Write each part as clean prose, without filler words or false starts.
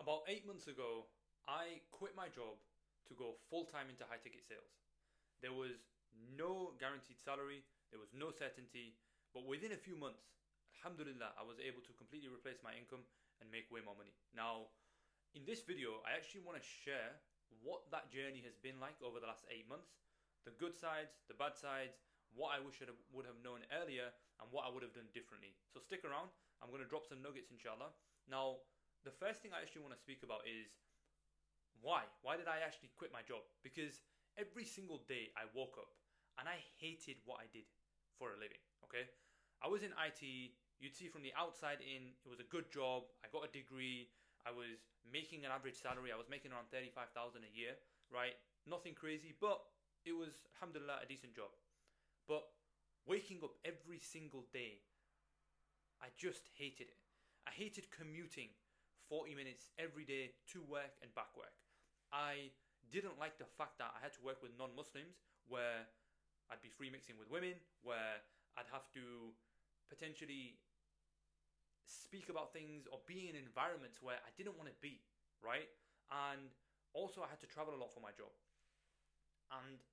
About 8 months ago, I quit my job to go full time into high ticket sales. There was no guaranteed salary, there was no certainty, but within a few months, alhamdulillah, I was able to completely replace my income and make way more money. Now, in this video, I actually want to share what that journey has been like over the last 8 months, the good sides, the bad sides, what I wish I would have known earlier, and what I would have done differently. So stick around, I'm going to drop some nuggets inshallah. Now, the first thing I actually want to speak about is why? Why did I actually quit my job? Because every single day I woke up and I hated what I did for a living. Okay, I was in IT. You'd see from the outside in, it was a good job. I got a degree. I was making an average salary. I was making around 35,000 a year. Right, nothing crazy, but it was alhamdulillah a decent job. But waking up every single day, I just hated it. I hated commuting 40 minutes every day to work and back work. I didn't like the fact that I had to work with non-Muslims where I'd be free mixing with women, where I'd have to potentially speak about things or be in environments where I didn't want to be, right? And also I had to travel a lot for my job. And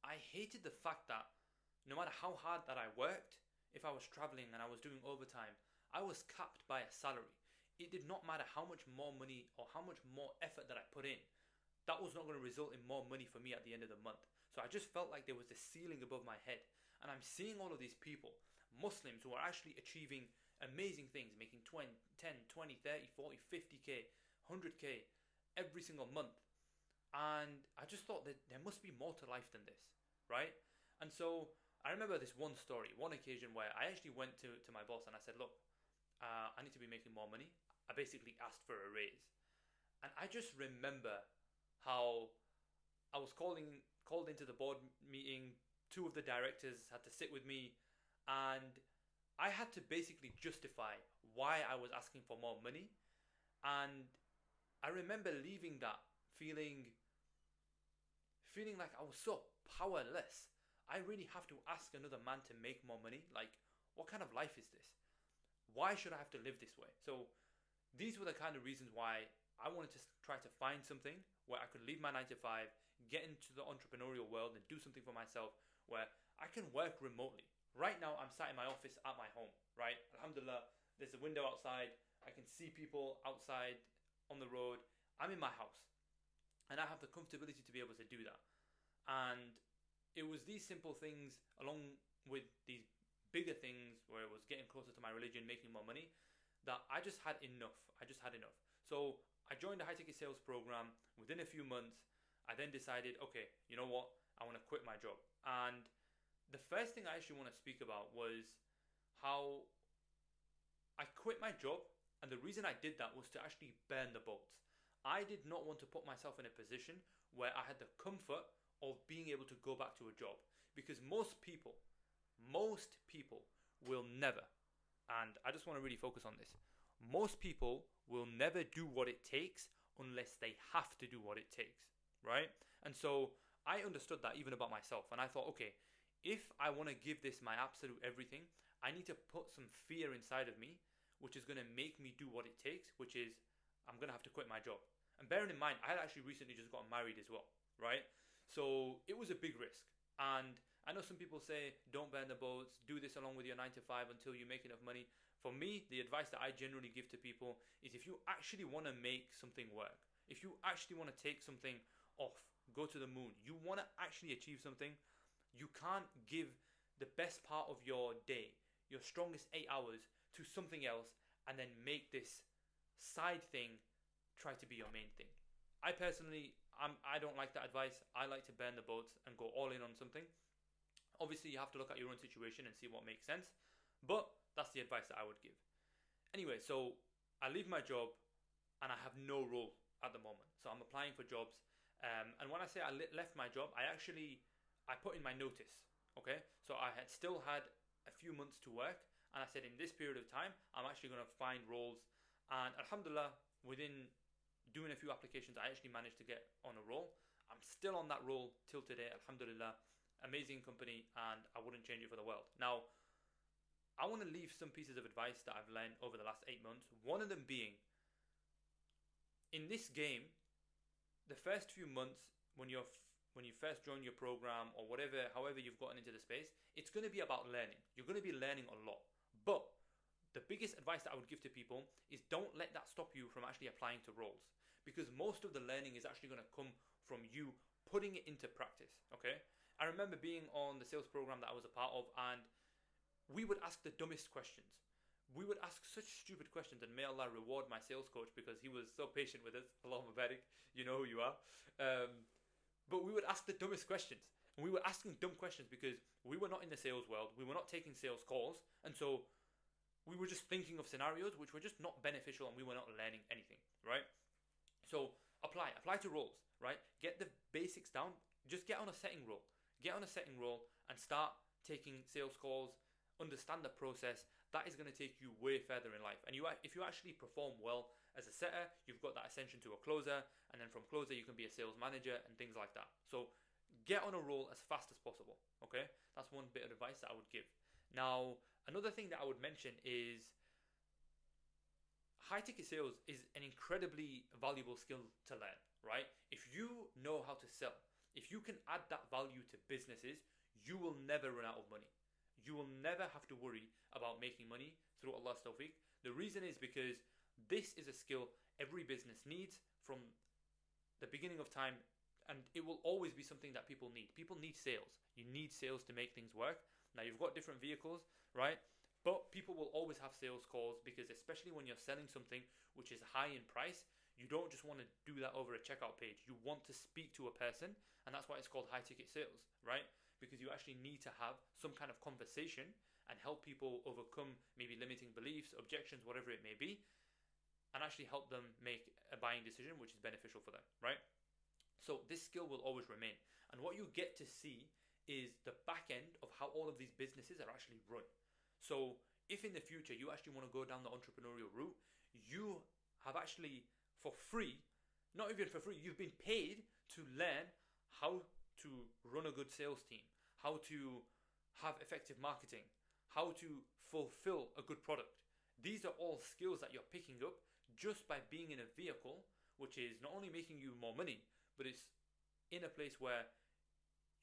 I hated the fact that no matter how hard that I worked, if I was traveling and I was doing overtime, I was capped by a salary. It did not matter how much more money or how much more effort that I put in. That was not going to result in more money for me at the end of the month. So I just felt like there was a ceiling above my head. And I'm seeing all of these people, Muslims, who are actually achieving amazing things, making 20, 10, 20, 30, 40, 50k, 100k every single month. And I just thought that there must be more to life than this, right? And so I remember this one story, one occasion where I actually went to my boss and I said, look, I need to be making more money. I basically asked for a raise. And I just remember how I was called into the board meeting. Two of the directors had to sit with me, and I had to basically justify why I was asking for more money. And I remember leaving that feeling like I was so powerless. I really have to ask another man to make more money. Like, what kind of life is this? Why should I have to live this way? So these were the kind of reasons why I wanted to try to find something where I could leave my 9 to 5, get into the entrepreneurial world and do something for myself where I can work remotely. Right now I'm sat in my office at my home, right? Alhamdulillah, there's a window outside. I can see people outside on the road. I'm in my house and I have the comfortability to be able to do that. And it was these simple things along with these bigger things where it was getting closer to my religion, making more money, that I just had enough. I just had enough. So I joined the high ticket sales program. Within a few months, I then decided, okay, you know what? I want to quit my job. And the first thing I actually want to speak about was how I quit my job. And the reason I did that was to actually burn the boats. I did not want to put myself in a position where I had the comfort of being able to go back to a job. Because most people will never, and I just want to really focus on this, most people will never do what it takes unless they have to do what it takes, right? And so I understood that even about myself, and I thought, okay, if I want to give this my absolute everything, I need to put some fear inside of me, which is going to make me do what it takes, which is I'm going to have to quit my job. And bearing in mind, I had actually recently just gotten married as well, right? So it was a big risk. And I know some people say, don't burn the boats, do this along with your 9 to 5 until you make enough money. For me, the advice that I generally give to people is if you actually want to make something work, if you actually want to take something off, go to the moon, you want to actually achieve something, you can't give the best part of your day, your strongest 8 hours, to something else and then make this side thing try to be your main thing. I personally, I don't like that advice. I like to burn the boats and go all in on something. Obviously, you have to look at your own situation and see what makes sense, but that's the advice that I would give. Anyway, so I leave my job and I have no role at the moment. So I'm applying for jobs. And when I say I left my job, I put in my notice. Okay, so I had still had a few months to work, and I said in this period of time, I'm actually going to find roles. And alhamdulillah, within doing a few applications, I actually managed to get on a role. I'm still on that role till today, alhamdulillah. Amazing company, and I wouldn't change it for the world. Now, I want to leave some pieces of advice that I've learned over the last 8 months. One of them being, in this game, the first few months when you first join your program or whatever, however you've gotten into the space, it's going to be about learning. You're going to be learning a lot. But the biggest advice that I would give to people is don't let that stop you from actually applying to roles, because most of the learning is actually going to come from you putting it into practice. Okay, I remember being on the sales program that I was a part of, and we would ask the dumbest questions. We would ask such stupid questions, and may Allah reward my sales coach because he was so patient with us. Allahumma barik, you know who you are. But we would ask the dumbest questions. And we were asking dumb questions because we were not in the sales world. We were not taking sales calls. And so we were just thinking of scenarios which were just not beneficial, and we were not learning anything, right? So apply to roles, right? Get the basics down. Just get on a setting role. Get on a setting role and start taking sales calls. Understand the process. That is going to take you way further in life. And if you actually perform well as a setter, you've got that ascension to a closer, and then from closer you can be a sales manager and things like that. So get on a roll as fast as possible. Okay, that's one bit of advice that I would give. Now, another thing that I would mention is high ticket sales is an incredibly valuable skill to learn, right? If you know how to sell, if you can add that value to businesses, you will never run out of money. You will never have to worry about making money through Allah's tawfiq. The reason is because this is a skill every business needs from the beginning of time, and it will always be something that people need. People need sales. You need sales to make things work. Now, you've got different vehicles, right? But people will always have sales calls, because especially when you're selling something which is high in price, you don't just want to do that over a checkout page. You want to speak to a person, and that's why it's called high ticket sales, right? Because you actually need to have some kind of conversation and help people overcome maybe limiting beliefs, objections, whatever it may be, and actually help them make a buying decision which is beneficial for them, right? So this skill will always remain. And what you get to see is the back end of how all of these businesses are actually run. So if in the future you actually want to go down the entrepreneurial route, you have actually, for free, not even for free, you've been paid to learn how to run a good sales team, how to have effective marketing, how to fulfill a good product. These are all skills that you're picking up just by being in a vehicle which is not only making you more money, but it's in a place where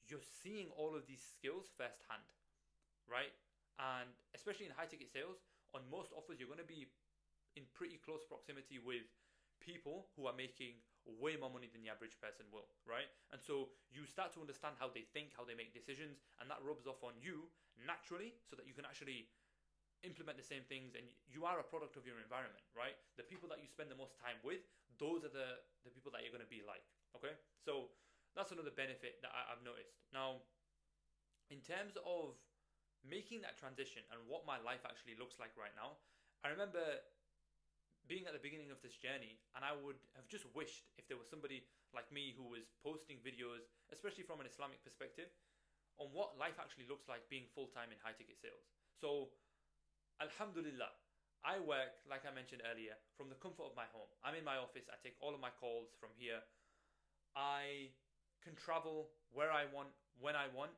you're seeing all of these skills firsthand, right? And especially in high ticket sales, on most offers, you're going to be in pretty close proximity with people who are making way more money than the average person will, right? And so you start to understand how they think, how they make decisions, and that rubs off on you naturally, so that you can actually implement the same things, and you are a product of your environment, right? The people that you spend the most time with, those are the people that you're going to be like, okay? So that's another benefit that I've noticed. Now, in terms of making that transition and what my life actually looks like right now, I remember being at the beginning of this journey, and I would have just wished if there was somebody like me who was posting videos, especially from an Islamic perspective, on what life actually looks like being full-time in high-ticket sales. So, alhamdulillah, I work, like I mentioned earlier, from the comfort of my home. I'm in my office, I take all of my calls from here. I can travel where I want, when I want.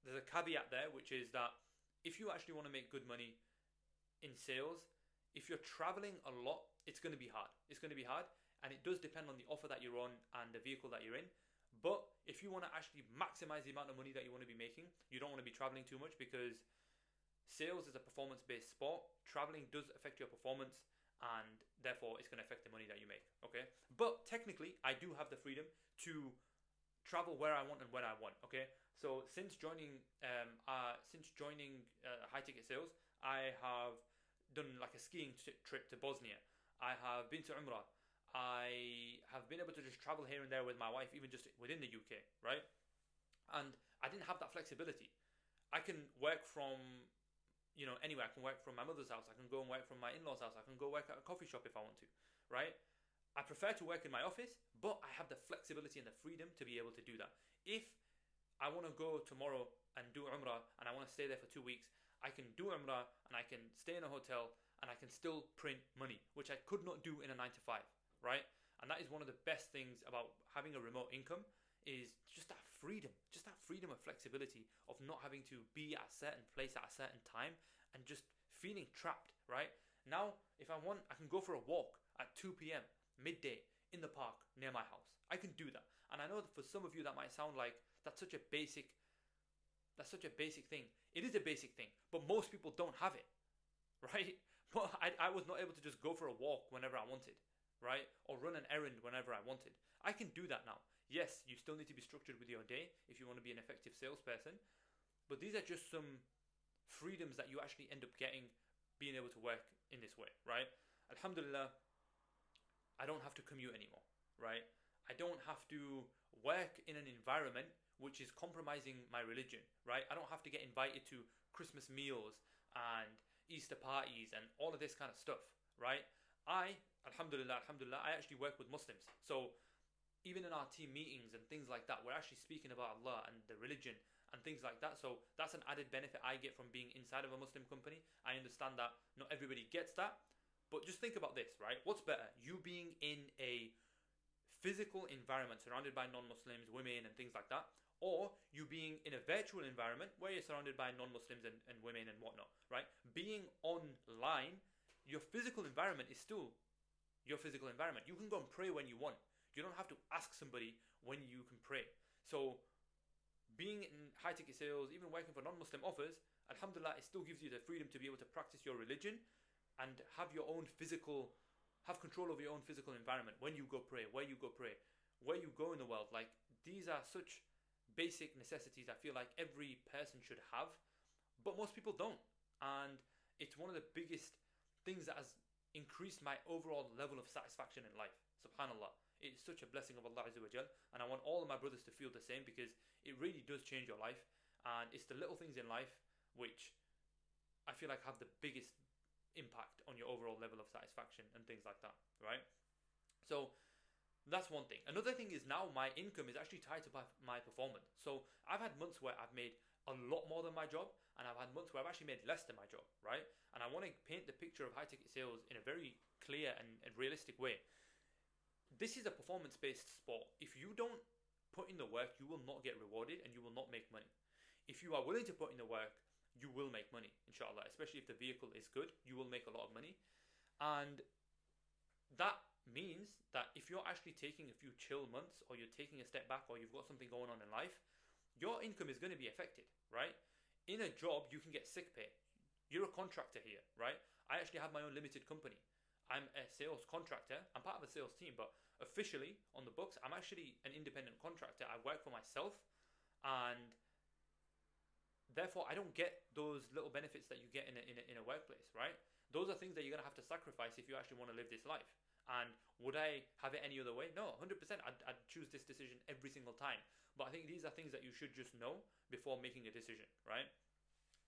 There's a caveat there, which is that if you actually want to make good money in sales, if you're traveling a lot, it's going to be hard. It's going to be hard, and it does depend on the offer that you're on and the vehicle that you're in. But if you want to actually maximize the amount of money that you want to be making, you don't want to be traveling too much, because sales is a performance-based sport. Traveling does affect your performance, and therefore it's going to affect the money that you make, okay? But technically, I do have the freedom to travel where I want and when I want, okay? So since joining high-ticket sales, I have done like a skiing trip to Bosnia. I have been to Umrah. I have been able to just travel here and there with my wife, even just within the UK, right? And I didn't have that flexibility. I can work from, anywhere. I can work from my mother's house. I can go and work from my in-laws' house. I can go work at a coffee shop if I want to, right? I prefer to work in my office, but I have the flexibility and the freedom to be able to do that. If I want to go tomorrow and do Umrah and I want to stay there for 2 weeks, I can do Umrah and I can stay in a hotel and I can still print money, which I could not do in a 9 to 5, right? And that is one of the best things about having a remote income, is just that freedom of flexibility of not having to be at a certain place at a certain time and just feeling trapped, right? Now, if I want, I can go for a walk at 2 p.m, midday. in the park near my house. I can do that. And I know that for some of you that might sound like that's such a basic thing. It is a basic thing, but most people don't have it, right? But I was not able to just go for a walk whenever I wanted, right? Or run an errand whenever I wanted. I can do that now. Yes, you still need to be structured with your day if you want to be an effective salesperson, but these are just some freedoms that you actually end up getting being able to work in this way, right? Alhamdulillah, I don't have to commute anymore, right? I don't have to work in an environment which is compromising my religion, right? I don't have to get invited to Christmas meals and Easter parties and all of this kind of stuff, right? Alhamdulillah, I actually work with Muslims. So even in our team meetings and things like that, we're actually speaking about Allah and the religion and things like that. So that's an added benefit I get from being inside of a Muslim company. I understand that not everybody gets that, but just think about this, right? What's better? You being in a physical environment surrounded by non-Muslims, women and things like that, or you being in a virtual environment where you're surrounded by non-Muslims and women and whatnot, right? Being online, your physical environment is still your physical environment. You can go and pray when you want. You don't have to ask somebody when you can pray. So being in high-ticket sales, even working for non-Muslim offers, alhamdulillah, it still gives you the freedom to be able to practice your religion and have control over your own physical environment. When you go pray, where you go pray, where you go in the world. Like, these are such basic necessities I feel like every person should have, but most people don't. And it's one of the biggest things that has increased my overall level of satisfaction in life. SubhanAllah. It's such a blessing of Allah Azza wa Jal, and I want all of my brothers to feel the same, because it really does change your life. And it's the little things in life which I feel like have the biggest impact on your overall level of satisfaction and things like that, right? So that's one thing. Another thing is, now my income is actually tied to my performance. So I've had months where I've made a lot more than my job, and I've had months where I've actually made less than my job, right? And I want to paint the picture of high-ticket sales in a very clear and realistic way. This is a performance-based sport. If you don't put in the work, you will not get rewarded and you will not make money. If you are willing to put in the work, you will make money, inshallah. Especially if the vehicle is good, you will make a lot of money. And that means that if you're actually taking a few chill months, or you're taking a step back, or you've got something going on in life, your income is going to be affected, right? In a job, you can get sick pay. You're a contractor here, right? I actually have my own limited company. I'm a sales contractor. I'm part of a sales team, but officially on the books, I'm actually an independent contractor. I work for myself, and therefore I don't get those little benefits that you get in a workplace, right? Those are things that you're going to have to sacrifice if you actually want to live this life. And would I have it any other way? No, 100%. I'd choose this decision every single time. But I think these are things that you should just know before making a decision, right?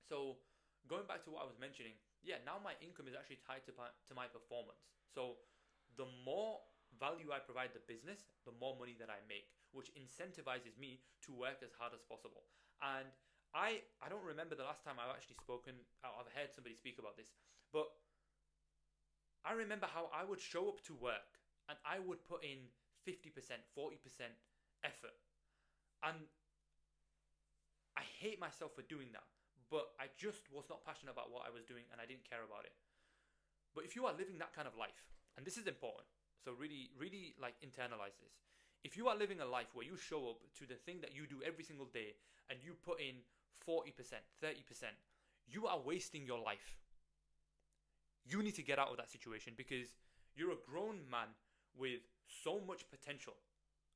So going back to what I was mentioning, yeah, now my income is actually tied to my performance. So the more value I provide the business, the more money that I make, which incentivizes me to work as hard as possible. And I don't remember the last time I've actually I've heard somebody speak about this, but I remember how I would show up to work and I would put in 50%, 40% effort. And I hate myself for doing that, but I just was not passionate about what I was doing and I didn't care about it. But if you are living that kind of life, and this is important, so really, really like internalize this. If you are living a life where you show up to the thing that you do every single day and you put in 40%, 30%, you are wasting your life. You need to get out of that situation, because you're a grown man with so much potential,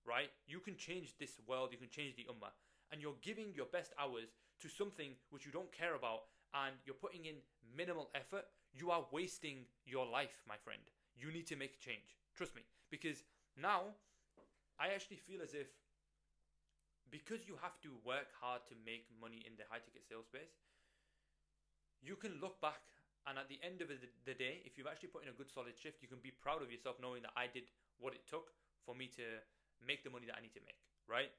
right? You can change this world, you can change the ummah, and you're giving your best hours to something which you don't care about, and you're putting in minimal effort. You are wasting your life, my friend. You need to make a change. Trust me. Because now, I actually feel as if, because you have to work hard to make money in the high-ticket sales space, you can look back, and at the end of the day, if you've actually put in a good solid shift, you can be proud of yourself knowing that I did what it took for me to make the money that I need to make, right?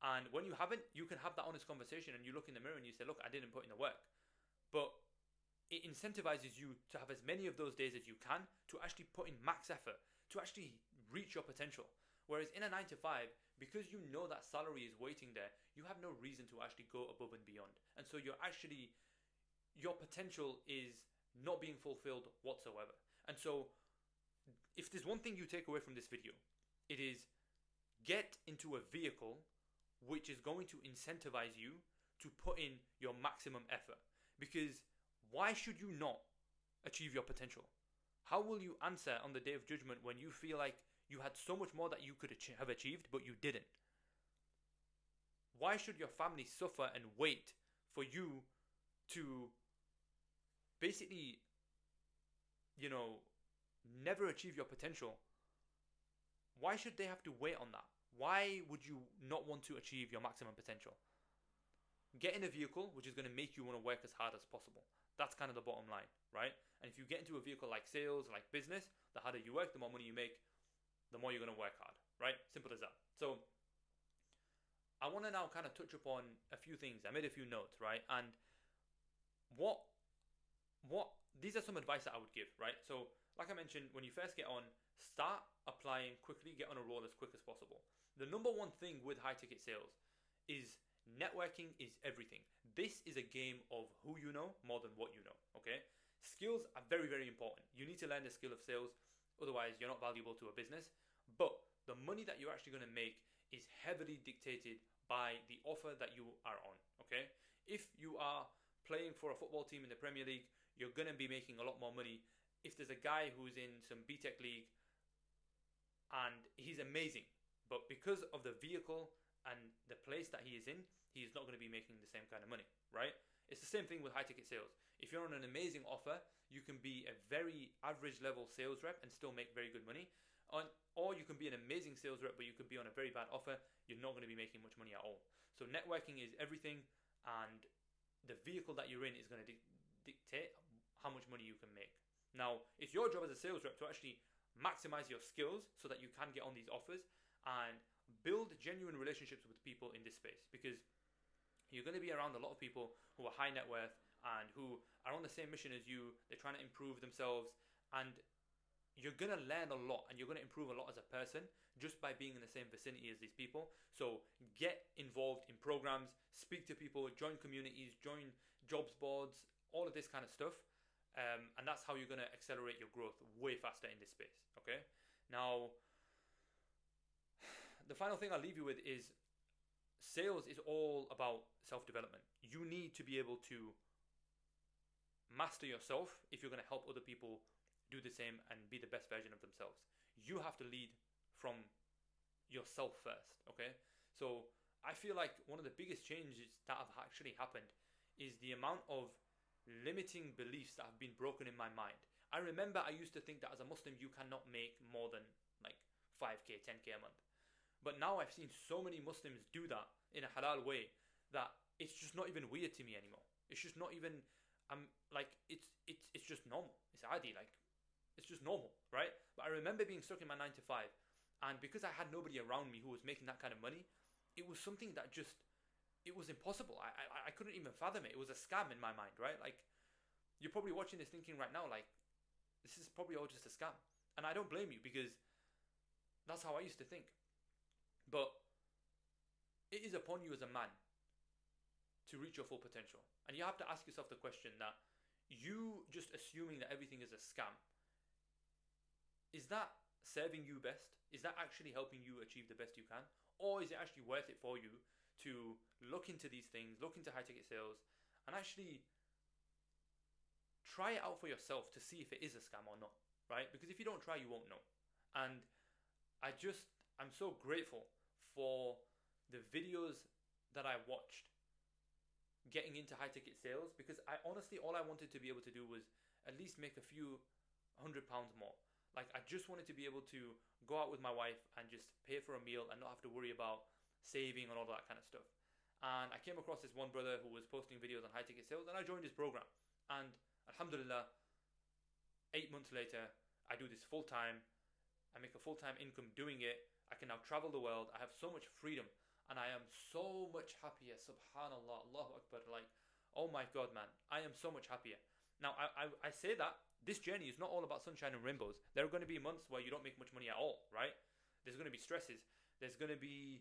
And when you haven't, you can have that honest conversation and you look in the mirror and you say, look, I didn't put in the work. But it incentivizes you to have as many of those days as you can to actually put in max effort, to actually reach your potential. Whereas in a 9 to 5, because you know that salary is waiting there, you have no reason to actually go above and beyond. And so your potential is not being fulfilled whatsoever. And so if there's one thing you take away from this video, it is get into a vehicle which is going to incentivize you to put in your maximum effort. Because why should you not achieve your potential? How will you answer on the day of judgment when you feel like you had so much more that you could have achieved, but you didn't? Why should your family suffer and wait for you to basically, never achieve your potential? Why should they have to wait on that? Why would you not want to achieve your maximum potential? Get in a vehicle which is going to make you want to work as hard as possible. That's kind of the bottom line, right? And if you get into a vehicle like sales, like business, the harder you work, the more money you make, the more you're going to work hard, right? Simple as that. So I want to now kind of touch upon a few things. I made a few notes, right? And what these are some advice that I would give, right? So like I mentioned, when you first get on, start applying quickly, get on a roll as quick as possible. The number one thing with high ticket sales is networking is everything. This is a game of who you know more than what you know, okay? Skills are very, very important. You need to learn the skill of sales, otherwise you're not valuable to a business. But the money that you're actually going to make is heavily dictated by the offer that you are on, okay? If you are playing for a football team in the Premier League, you're going to be making a lot more money. If there's a guy who's in some BTEC league and he's amazing, but because of the vehicle and the place that he is in, he's not going to be making the same kind of money, right? It's the same thing with high ticket sales. If you're on an amazing offer, you can be a very average level sales rep and still make very good money. Or you can be an amazing sales rep, but you could be on a very bad offer. You're not going to be making much money at all. So networking is everything, and the vehicle that you're in is going to dictate how much money you can make. Now, it's your job as a sales rep to actually maximize your skills so that you can get on these offers and build genuine relationships with people in this space, because you're going to be around a lot of people who are high net worth and who are on the same mission as you. They're trying to improve themselves, and you're going to learn a lot and you're going to improve a lot as a person just by being in the same vicinity as these people. So get involved in programs, speak to people, join communities, join jobs boards, all of this kind of stuff. And that's how you're going to accelerate your growth way faster in this space, okay? Now, the final thing I'll leave you with is sales is all about self-development. You need to be able to master yourself if you're going to help other people do the same and be the best version of themselves. You have to lead from yourself first, okay? So I feel like one of the biggest changes that have actually happened is the amount of limiting beliefs that have been broken in my mind. I remember I used to think that as a Muslim you cannot make more than like 5k, 10k a month. But now I've seen so many Muslims do that in a halal way that it's just not even weird to me anymore. It's just not even it's just normal. It's adi, like it's just normal, right? But I remember being stuck in my 9 to 5, and because I had nobody around me who was making that kind of money, it was something that just, it was impossible. I couldn't even fathom it. It was a scam in my mind, right? Like, you're probably watching this thinking right now, like, this is probably all just a scam. And I don't blame you, because that's how I used to think. But it is upon you as a man to reach your full potential. And you have to ask yourself the question that you just assuming that everything is a scam, is that serving you best? Is that actually helping you achieve the best you can? Or is it actually worth it for you to look into these things, look into high ticket sales, and actually try it out for yourself to see if it is a scam or not, right? Because if you don't try, you won't know. And I'm so grateful for the videos that I watched getting into high ticket sales, because I honestly, all I wanted to be able to do was at least make a few £100 more. Like, I just wanted to be able to go out with my wife and just pay for a meal and not have to worry about saving and all that kind of stuff. And I came across this one brother who was posting videos on high ticket sales, and I joined his program. And alhamdulillah, 8 months later, I do this full time. I make a full-time income doing it. I can now travel the world. I have so much freedom, and I am so much happier. Subhanallah, Allahu Akbar. Like, oh my God, man, I am so much happier. Now, I say that this journey is not all about sunshine and rainbows. There are going to be months where you don't make much money at all, right? There's going to be stresses. There's going to be,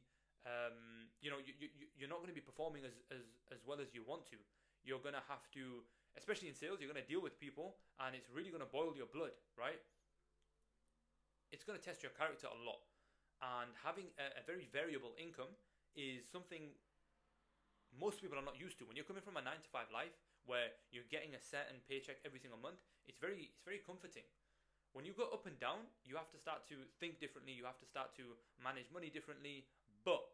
you're not going to be performing as well as you want to. You're going to have to, especially in sales, you're going to deal with people, and it's really going to boil your blood, right? it's going to test your character a lot. And having a very variable income is something most people are not used to. When you're coming from a 9 to 5 life where you're getting a certain paycheck every single month, it's very comforting. When you go up and down, you have to start to think differently. You have to start to manage money differently. But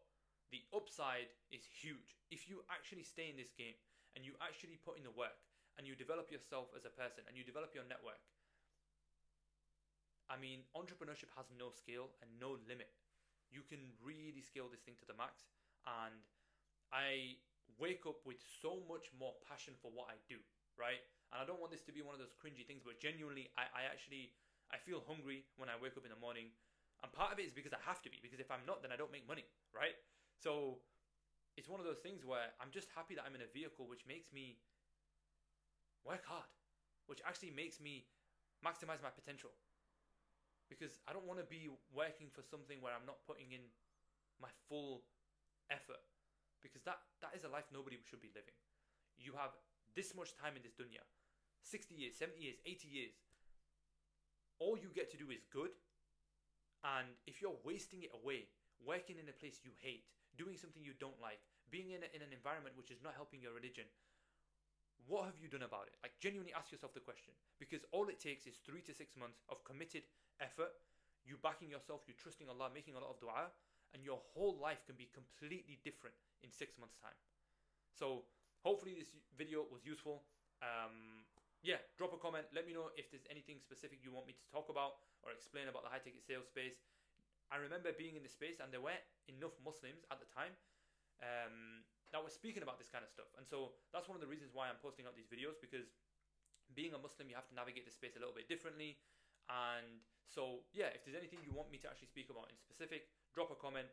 the upside is huge. If you actually stay in this game and you actually put in the work and you develop yourself as a person and you develop your network, I mean, entrepreneurship has no scale and no limit. You can really scale this thing to the max. And I wake up with so much more passion for what I do, right? And I don't want this to be one of those cringy things, but genuinely, I feel hungry when I wake up in the morning. And part of it is because I have to be, because if I'm not, then I don't make money, right? So it's one of those things where I'm just happy that I'm in a vehicle which makes me work hard, which actually makes me maximize my potential. Because I don't want to be working for something where I'm not putting in my full effort. Because that is a life nobody should be living. You have this much time in this dunya, 60 years, 70 years, 80 years. All you get to do is good. And if you're wasting it away, working in a place you hate, doing something you don't like, being in an environment which is not helping your religion, what have you done about it? Like, genuinely ask yourself the question. Because all it takes is 3 to 6 months of committed effort, you backing yourself, you trusting Allah, making a lot of dua, and your whole life can be completely different in 6 months' time. So hopefully this video was useful. Yeah, drop a comment. Let me know if there's anything specific you want me to talk about or explain about the high-ticket sales space. I remember being in this space and there weren't enough Muslims at the time that were speaking about this kind of stuff. And so that's one of the reasons why I'm posting out these videos, because being a Muslim, you have to navigate the space a little bit differently. And so, yeah, if there's anything you want me to actually speak about in specific, drop a comment,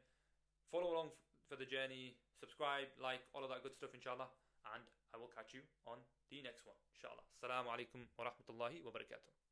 follow along for the journey, subscribe, like, all of that good stuff, inshallah. And I will catch you on the next one, inshallah. Assalamu alaikum wa rahmatullahi wa barakatuh.